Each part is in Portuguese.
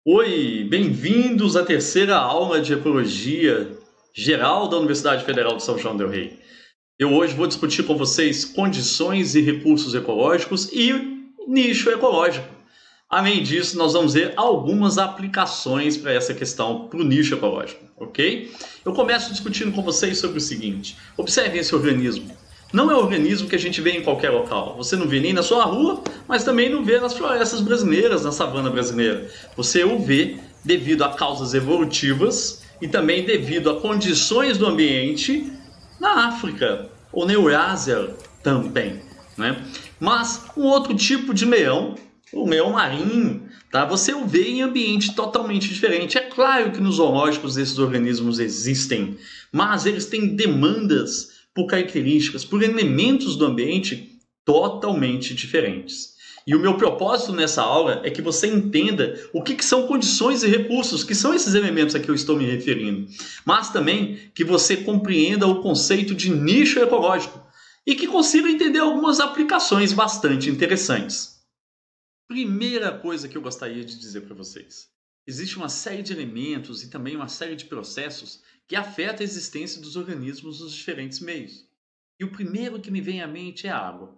Oi, bem-vindos à terceira aula de Ecologia Geral da Universidade Federal de São João del Rei. Eu hoje vou discutir com vocês condições e recursos ecológicos e nicho ecológico. Além disso, nós vamos ver algumas aplicações para essa questão, para o nicho ecológico, ok? Eu começo discutindo com vocês sobre o seguinte: observem esse organismo. Não é um organismo que a gente vê em qualquer local. Você não vê nem na sua rua, mas também não vê nas florestas brasileiras, na savana brasileira. Você o vê devido a causas evolutivas e também devido a condições do ambiente na África ou na Eurásia também, né? Mas um outro tipo de leão, o leão marinho, tá? Você o vê em ambiente totalmente diferente. É claro que nos zoológicos esses organismos existem, mas eles têm demandas por características, por elementos do ambiente totalmente diferentes. E o meu propósito nessa aula é que você entenda o que são condições e recursos, que são esses elementos a que eu estou me referindo, mas também que você compreenda o conceito de nicho ecológico e que consiga entender algumas aplicações bastante interessantes. Primeira coisa que eu gostaria de dizer para vocês: existe uma série de elementos e também uma série de processos que afetam a existência dos organismos nos diferentes meios. E o primeiro que me vem à mente é a água.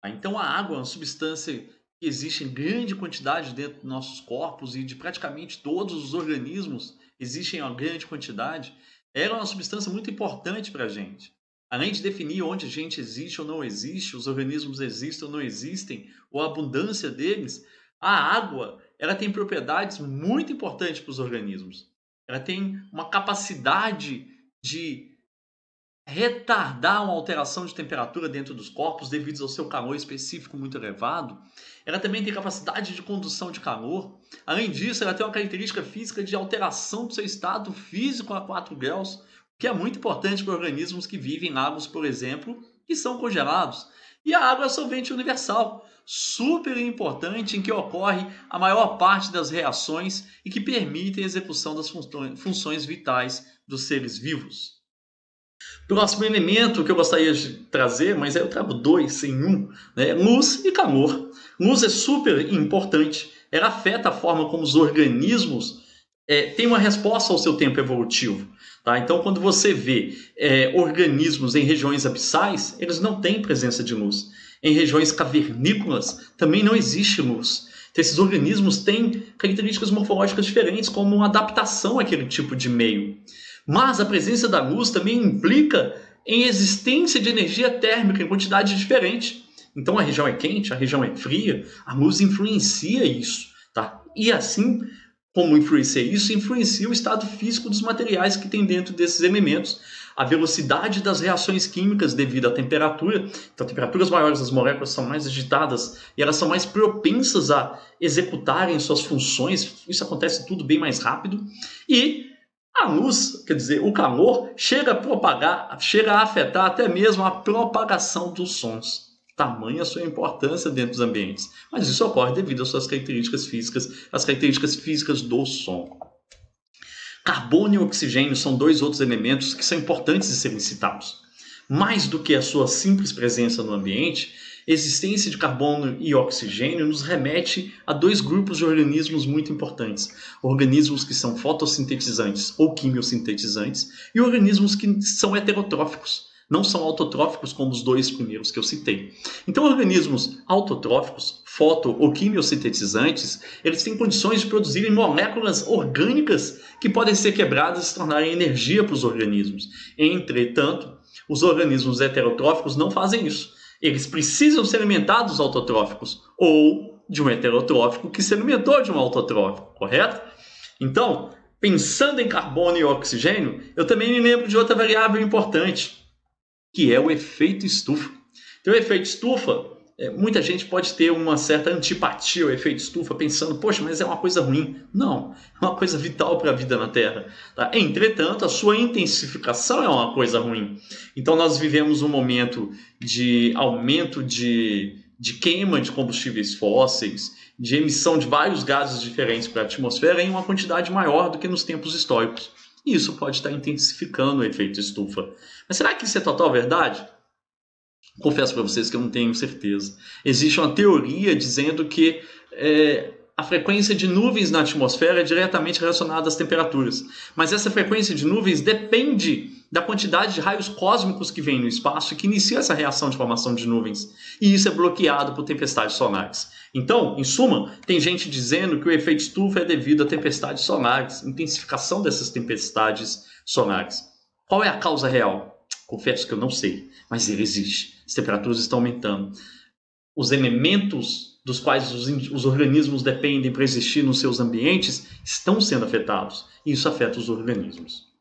Então, a água é uma substância que existe em grande quantidade dentro dos nossos corpos e de praticamente todos os organismos existe em uma grande quantidade. Ela é uma substância muito importante para a gente. Além de definir onde a gente existe ou não existe, os organismos existem ou não existem, ou a abundância deles, a água ela tem propriedades muito importantes para os organismos. Ela tem uma capacidade de retardar uma alteração de temperatura dentro dos corpos devido ao seu calor específico muito elevado. Ela também tem capacidade de condução de calor. Além disso, ela tem uma característica física de alteração do seu estado físico a 4 graus, o que é muito importante para organismos que vivem em lagos, por exemplo, que são congelados. E a água é solvente universal, super importante, em que ocorre a maior parte das reações e que permitem a execução das funções vitais dos seres vivos. Próximo elemento que eu gostaria de trazer, mas eu trago dois em um, né? Luz e calor. Luz é super importante. Ela afeta a forma como os organismos têm uma resposta ao seu tempo evolutivo. Tá? Então, quando você vê organismos em regiões abissais, eles não têm presença de luz. Em regiões cavernícolas, também não existe luz. Então, esses organismos têm características morfológicas diferentes, como uma adaptação àquele tipo de meio. Mas a presença da luz também implica em existência de energia térmica em quantidade diferente. Então a região é quente, a região é fria, a luz influencia isso. Tá? E assim como influencia isso, influencia o estado físico dos materiais que tem dentro desses elementos, a velocidade das reações químicas devido à temperatura. Então, temperaturas maiores, as moléculas são mais agitadas e elas são mais propensas a executarem suas funções. Isso acontece tudo bem mais rápido. E a luz, quer dizer, o calor, chega a propagar, chega a afetar até mesmo a propagação dos sons. Tamanha a sua importância dentro dos ambientes. Mas isso ocorre devido às suas características físicas, as características físicas do som. Carbono e oxigênio são dois outros elementos que são importantes de serem citados. Mais do que a sua simples presença no ambiente, a existência de carbono e oxigênio nos remete a dois grupos de organismos muito importantes. Organismos que são fotossintetizantes ou quimiosintetizantes e organismos que são heterotróficos. Não são autotróficos como os dois primeiros que eu citei. Então, organismos autotróficos, foto ou quimiosintetizantes, eles têm condições de produzirem moléculas orgânicas que podem ser quebradas e se tornarem energia para os organismos. Entretanto, os organismos heterotróficos não fazem isso. Eles precisam ser alimentados autotróficos ou de um heterotrófico que se alimentou de um autotrófico, correto? Então, pensando em carbono e oxigênio, eu também me lembro de outra variável importante, que é o efeito estufa. Então, o efeito estufa, muita gente pode ter uma certa antipatia ao efeito estufa, pensando, poxa, mas é uma coisa ruim. Não, é uma coisa vital para a vida na Terra. Tá? Entretanto, a sua intensificação é uma coisa ruim. Então, nós vivemos um momento de aumento de queima de combustíveis fósseis, de emissão de vários gases diferentes para a atmosfera em uma quantidade maior do que nos tempos históricos. E isso pode estar intensificando o efeito estufa. Mas será que isso é total verdade? Confesso para vocês que eu não tenho certeza. Existe uma teoria dizendo que a frequência de nuvens na atmosfera é diretamente relacionada às temperaturas. Mas essa frequência de nuvens depende da quantidade de raios cósmicos que vem no espaço e que inicia essa reação de formação de nuvens. E isso é bloqueado por tempestades solares. Então, em suma, tem gente dizendo que o efeito estufa é devido a tempestades solares, intensificação dessas tempestades solares. Qual é a causa real? Confesso que eu não sei, mas ele existe. As temperaturas estão aumentando. Os elementos dos quais os organismos dependem para existir nos seus ambientes estão sendo afetados. E isso afeta os organismos.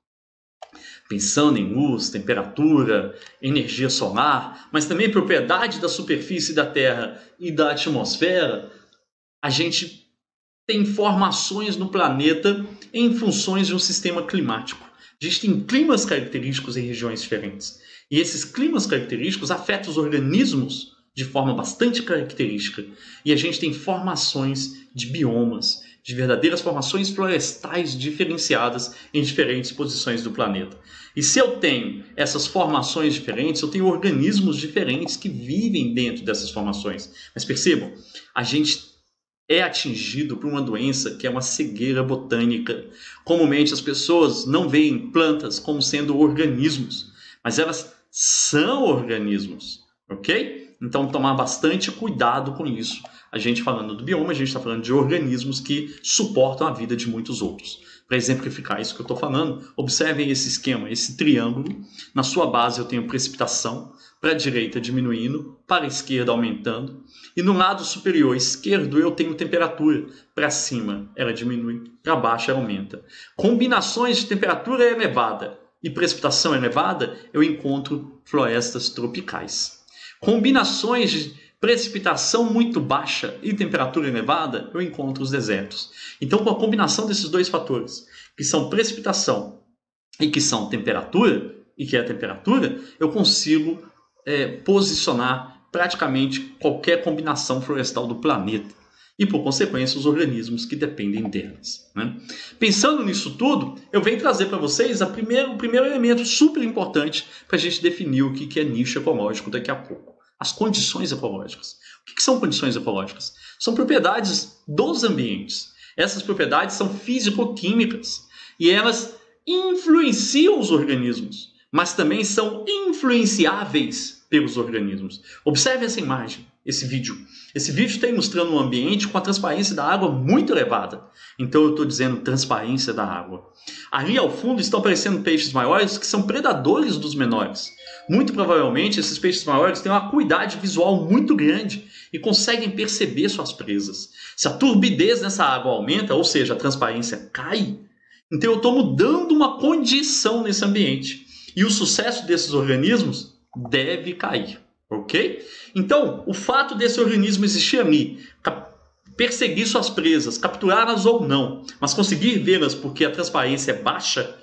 Pensando em luz, temperatura, energia solar, mas também propriedade da superfície da Terra e da atmosfera, a gente tem formações no planeta em funções de um sistema climático. A gente tem climas característicos em regiões diferentes. E esses climas característicos afetam os organismos de forma bastante característica. E a gente tem formações de biomas, de verdadeiras formações florestais diferenciadas em diferentes posições do planeta. E se eu tenho essas formações diferentes, eu tenho organismos diferentes que vivem dentro dessas formações. Mas percebam, a gente é atingido por uma doença que é uma cegueira botânica. Comumente as pessoas não veem plantas como sendo organismos, mas elas são organismos, ok? Então tomar bastante cuidado com isso. A gente falando do bioma, a gente está falando de organismos que suportam a vida de muitos outros. Para exemplificar isso que eu estou falando, observem esse esquema, esse triângulo. Na sua base eu tenho precipitação, para a direita diminuindo, para a esquerda aumentando. E no lado superior esquerdo eu tenho temperatura. Para cima ela diminui, para baixo ela aumenta. Combinações de temperatura elevada e precipitação elevada, eu encontro florestas tropicais. Combinações de precipitação muito baixa e temperatura elevada, eu encontro os desertos. Então, com a combinação desses dois fatores, que são precipitação e que são temperatura, e que é a temperatura, eu consigo posicionar praticamente qualquer combinação florestal do planeta. E, por consequência, os organismos que dependem delas. Né? Pensando nisso tudo, eu venho trazer para vocês o primeiro elemento super importante para a gente definir o que é nicho ecológico daqui a pouco. As condições ecológicas. O que são condições ecológicas? São propriedades dos ambientes. Essas propriedades são físico-químicas e elas influenciam os organismos, mas também são influenciáveis pelos organismos. Observe essa imagem, esse vídeo. Esse vídeo está mostrando um ambiente com a transparência da água muito elevada. Então eu estou dizendo transparência da água. Ali ao fundo estão aparecendo peixes maiores que são predadores dos menores. Muito provavelmente esses peixes maiores têm uma acuidade visual muito grande e conseguem perceber suas presas. Se a turbidez nessa água aumenta, ou seja, a transparência cai, então eu estou mudando uma condição nesse ambiente. E o sucesso desses organismos deve cair, ok? Então, o fato desse organismo existir ali, perseguir suas presas, capturá-las ou não, mas conseguir vê-las porque a transparência é baixa,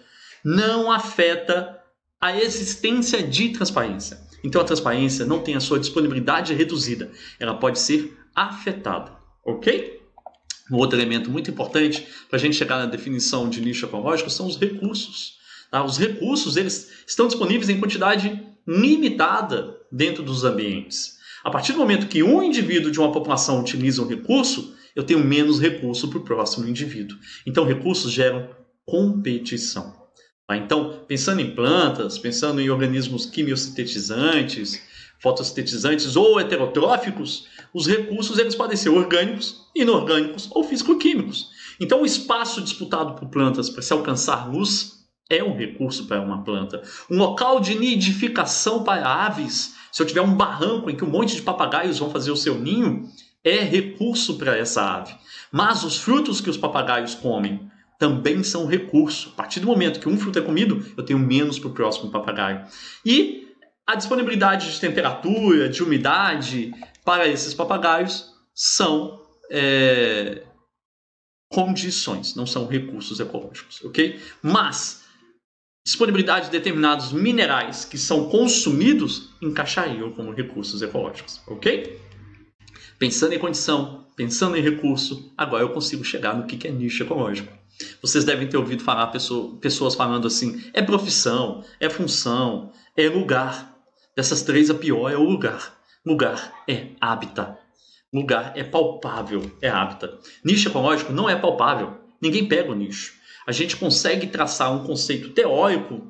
não afeta a existência de transparência. Então a transparência não tem a sua disponibilidade reduzida, ela pode ser afetada, ok? Um outro elemento muito importante para a gente chegar na definição de nicho ecológico são os recursos. Tá? Os recursos eles estão disponíveis em quantidade limitada dentro dos ambientes. A partir do momento que um indivíduo de uma população utiliza um recurso, eu tenho menos recurso para o próximo indivíduo. Então recursos geram competição. Então, pensando em plantas, pensando em organismos quimiosintetizantes, fotossintetizantes ou heterotróficos, os recursos eles podem ser orgânicos, inorgânicos ou físico-químicos. Então, o espaço disputado por plantas para se alcançar luz é um recurso para uma planta. Um local de nidificação para aves, se eu tiver um barranco em que um monte de papagaios vão fazer o seu ninho, é recurso para essa ave. Mas os frutos que os papagaios comem também são recurso. A partir do momento que um fruto é comido, eu tenho menos para o próximo papagaio. E a disponibilidade de temperatura, de umidade para esses papagaios são condições, não são recursos ecológicos, ok? Mas disponibilidade de determinados minerais que são consumidos encaixariam como recursos ecológicos, ok? Pensando em condição, pensando em recurso, agora eu consigo chegar no que é nicho ecológico. Vocês devem ter ouvido falar pessoas falando assim, é profissão, é função, é lugar. Dessas três, a pior é o lugar. Lugar é habitat. lugar é palpável, é hábitat. Nicho ecológico não é palpável, ninguém pega o nicho. A gente consegue traçar um conceito teórico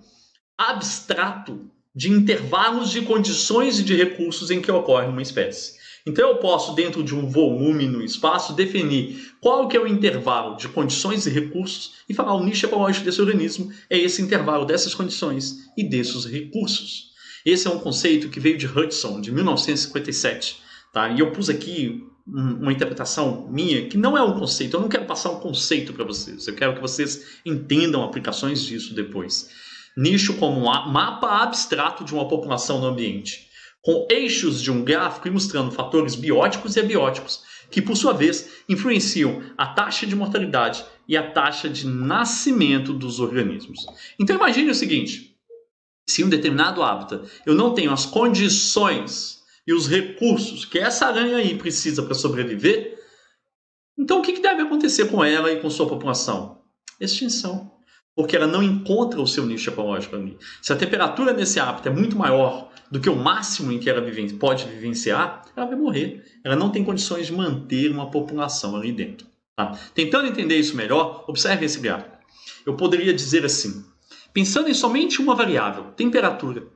abstrato de intervalos de condições e de recursos em que ocorre uma espécie. Então eu posso, dentro de um volume no espaço, definir qual que é o intervalo de condições e recursos e falar o nicho ecológico desse organismo é esse intervalo dessas condições e desses recursos. Esse é um conceito que veio de Hudson, de 1957. Tá? E eu pus aqui uma interpretação minha, que não é um conceito. Eu não quero passar um conceito para vocês. Eu quero que vocês entendam aplicações disso depois. Nicho como um mapa abstrato de uma população no ambiente, com eixos de um gráfico ilustrando fatores bióticos e abióticos, que por sua vez influenciam a taxa de mortalidade e a taxa de nascimento dos organismos. Então imagine o seguinte, se em um determinado hábitat eu não tenho as condições e os recursos que essa aranha aí precisa para sobreviver, então o que deve acontecer com ela e com sua população? Extinção. Porque ela não encontra o seu nicho ecológico ali. Se a temperatura nesse hábitat é muito maior do que o máximo em que ela pode vivenciar, ela vai morrer. Ela não tem condições de manter uma população ali dentro. Tá? Tentando entender isso melhor, observe esse gráfico. Eu poderia dizer assim, pensando em somente uma variável, temperatura,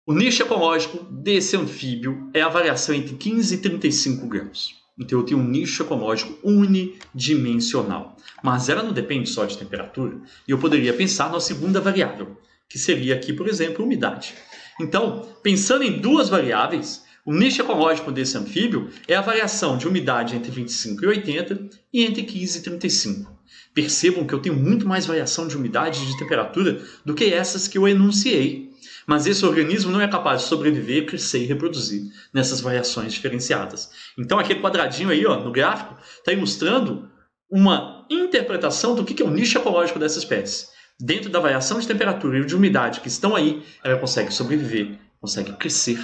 o nicho ecológico desse anfíbio é a variação entre 15 e 35 graus. Então eu tenho um nicho ecológico unidimensional. Mas ela não depende só de temperatura. E eu poderia pensar na segunda variável, que seria aqui, por exemplo, umidade. Então, pensando em duas variáveis, o nicho ecológico desse anfíbio é a variação de umidade entre 25 e 80 e entre 15 e 35. Percebam que eu tenho muito mais variação de umidade e de temperatura do que essas que eu enunciei. Mas esse organismo não é capaz de sobreviver, crescer e reproduzir nessas variações diferenciadas. Então aquele quadradinho aí no gráfico está ilustrando uma interpretação do que é o nicho ecológico dessa espécie. Dentro da variação de temperatura e de umidade que estão aí, ela consegue sobreviver, consegue crescer,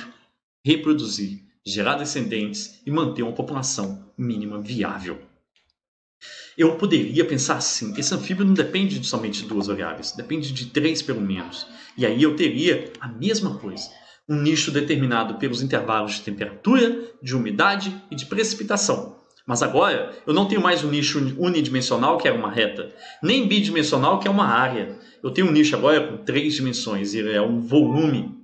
reproduzir, gerar descendentes e manter uma população mínima viável. Eu poderia pensar assim, esse anfíbio não depende de somente duas variáveis, depende de 3 pelo menos. E aí eu teria a mesma coisa, um nicho determinado pelos intervalos de temperatura, de umidade e de precipitação. Mas agora eu não tenho mais um nicho unidimensional, que é uma reta, nem bidimensional, que é uma área. Eu tenho um nicho agora com 3 dimensões, ele é um volume.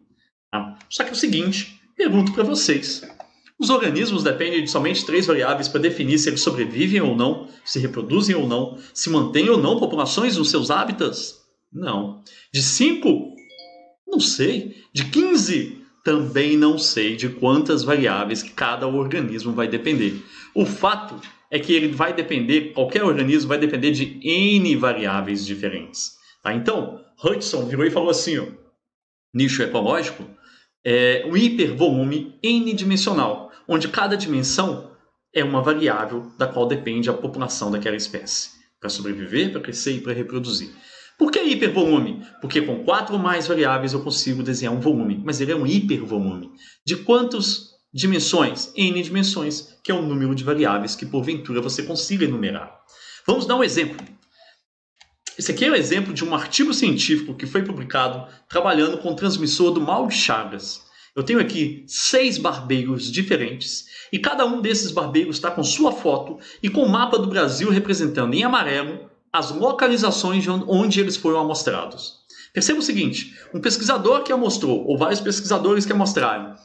Tá? Só que é o seguinte, pergunto para vocês. Os organismos dependem de somente 3 variáveis para definir se eles sobrevivem ou não, se reproduzem ou não, se mantêm ou não populações nos seus hábitats? Não. De 5? Não sei. De 15? Também não sei de quantas variáveis que cada organismo vai depender. O fato é que ele vai depender, qualquer organismo vai depender de N variáveis diferentes. Tá? Então, Hudson virou e falou assim, nicho ecológico é um hipervolume n-dimensional, onde cada dimensão é uma variável da qual depende a população daquela espécie, para sobreviver, para crescer e para reproduzir. Por que hipervolume? Porque com 4 ou mais variáveis eu consigo desenhar um volume, mas ele é um hipervolume. De quantas dimensões? N dimensões, que é o número de variáveis que porventura você consiga enumerar. Vamos dar um exemplo. Esse aqui é um exemplo de um artigo científico que foi publicado trabalhando com o transmissor do mal de Chagas. Eu tenho aqui 6 barbeiros diferentes e cada um desses barbeiros está com sua foto e com o mapa do Brasil representando em amarelo as localizações onde eles foram amostrados. Perceba o seguinte, um pesquisador que amostrou, ou vários pesquisadores que amostraram,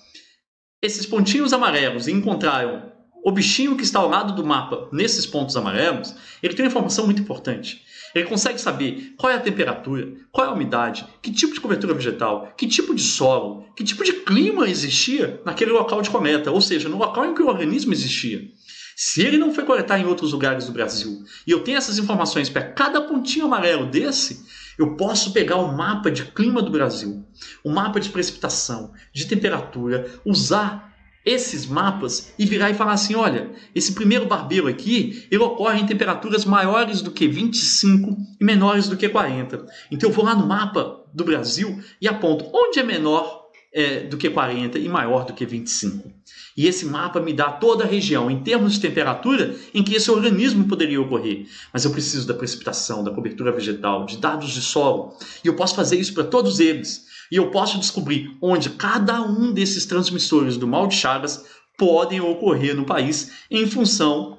esses pontinhos amarelos e encontraram o bichinho que está ao lado do mapa nesses pontos amarelos, ele tem uma informação muito importante. Ele consegue saber qual é a temperatura, qual é a umidade, que tipo de cobertura vegetal, que tipo de solo, que tipo de clima existia naquele local de coleta, ou seja, no local em que o organismo existia. Se ele não foi coletar em outros lugares do Brasil e eu tenho essas informações para cada pontinho amarelo desse, eu posso pegar o mapa de clima do Brasil, o mapa de precipitação, de temperatura, usar esses mapas e virar e falar assim, olha, esse primeiro barbeiro aqui, ele ocorre em temperaturas maiores do que 25 e menores do que 40. Então eu vou lá no mapa do Brasil e aponto onde é menor do que 40 e maior do que 25. E esse mapa me dá toda a região, em termos de temperatura, em que esse organismo poderia ocorrer. Mas eu preciso da precipitação, da cobertura vegetal, de dados de solo. E eu posso fazer isso para todos eles. E eu posso descobrir onde cada um desses transmissores do mal de Chagas podem ocorrer no país em função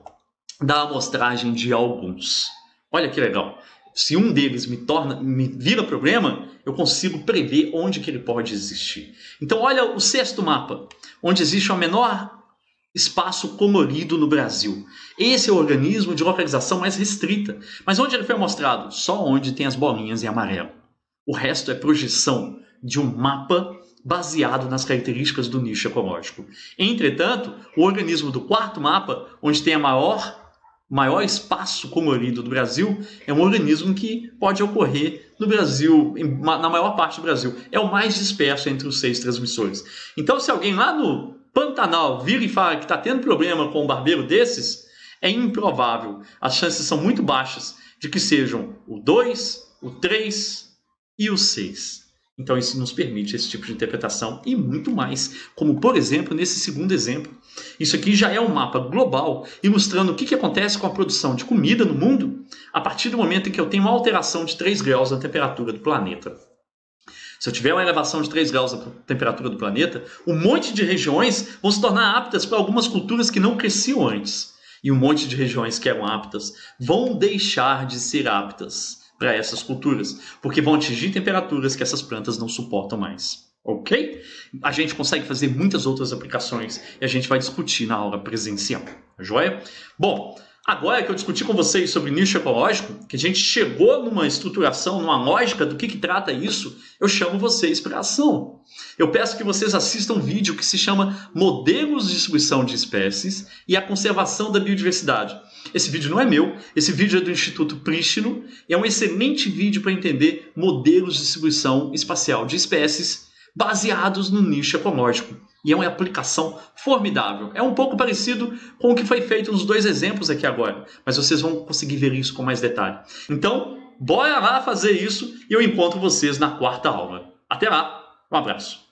da amostragem de alguns. Olha que legal. Se um deles me vira problema, eu consigo prever onde que ele pode existir. Então olha o sexto mapa, onde existe o menor espaço colorido no Brasil. Esse é o organismo de localização mais restrita. Mas onde ele foi mostrado? Só onde tem as bolinhas em amarelo. O resto é projeção de um mapa baseado nas características do nicho ecológico. Entretanto, o organismo do quarto mapa, onde tem a maior espaço colorido do Brasil, é um organismo que pode ocorrer no Brasil, na maior parte do Brasil. É o mais disperso entre os 6 transmissores. Então, se alguém lá no Pantanal vira e fala que está tendo problema com um barbeiro desses, é improvável. As chances são muito baixas de que sejam o 2, o 3 e o 6. Então isso nos permite esse tipo de interpretação e muito mais, como por exemplo nesse segundo exemplo. Isso aqui já é um mapa global ilustrando o que acontece com a produção de comida no mundo a partir do momento em que eu tenho uma alteração de 3 graus na temperatura do planeta. Se eu tiver uma elevação de 3 graus na temperatura do planeta, um monte de regiões vão se tornar aptas para algumas culturas que não cresciam antes. E um monte de regiões que eram aptas vão deixar de ser aptas para essas culturas, porque vão atingir temperaturas que essas plantas não suportam mais. Ok? A gente consegue fazer muitas outras aplicações e a gente vai discutir na aula presencial. Joia? Bom, agora que eu discuti com vocês sobre nicho ecológico, que a gente chegou numa estruturação, numa lógica do que trata isso, eu chamo vocês para a ação. Eu peço que vocês assistam um vídeo que se chama Modelos de Distribuição de Espécies e a Conservação da Biodiversidade. Esse vídeo não é meu, esse vídeo é do Instituto Prístino e é um excelente vídeo para entender modelos de distribuição espacial de espécies baseados no nicho ecológico. E é uma aplicação formidável. É um pouco parecido com o que foi feito nos 2 exemplos aqui agora, mas vocês vão conseguir ver isso com mais detalhe. Então, bora lá fazer isso e eu encontro vocês na 4ª aula. Até lá, um abraço.